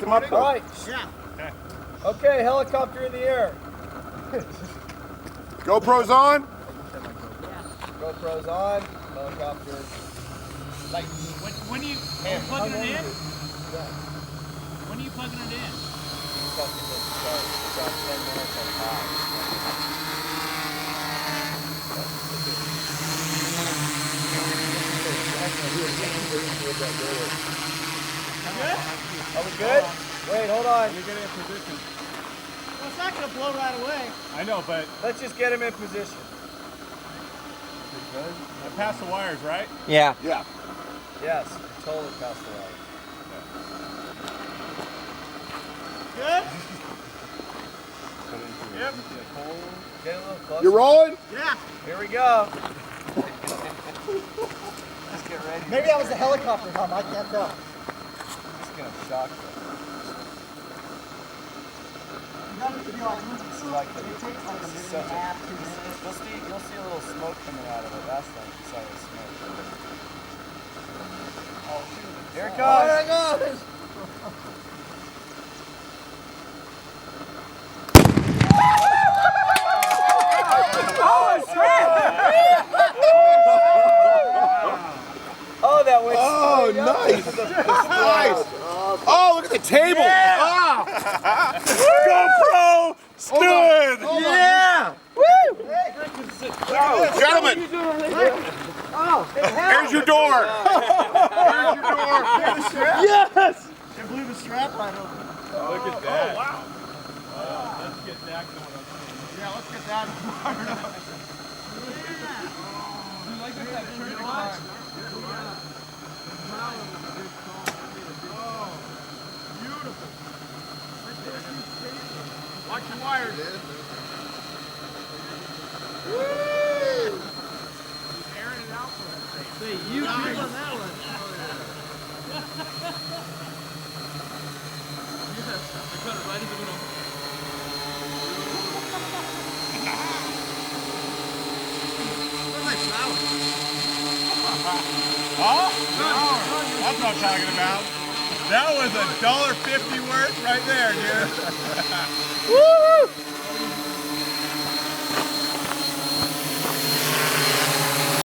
All right. Yeah. Okay, helicopter in the air. GoPro's on. GoPro's on. Helicopter. Like when you plugging it in? When are you plugging it in? Fucking just start. About 10 minutes on 5. Are we good? Wait, hold on. You're getting in position. Well, it's not going to blow right away. I know, but Let's just get him in position. I passed the wires, right? Yeah. Yeah. Yes, totally past the line. Good? Yep. Get a little closer. You rolling? Yeah. Here we go. Just get ready. Maybe that was the helicopter hum. I can't tell. It's gonna shock you. It's like the, It takes like a minute so, and a half, 2 minutes. you'll see a little smoke coming out of it. That's like solid smoke. Oh, shoot. Here it comes. There it goes. Oh, that went Oh, nice. Nice. Oh, look at the table. Yeah. GoPro stood. Yeah. Gentlemen, here's your door. Here's your door. Yes. It blew the strap right open. Look at that. Oh, wow. Let's get that going on. Yeah, let's get that fired up. You like that church watch? Beautiful. Watch your wires. He's airing it out for that thing. Say, you on that one. Yes, I cut it right in the middle. Huh? That's what I'm talking about. That was $1.50 worth right there, dude. Woo!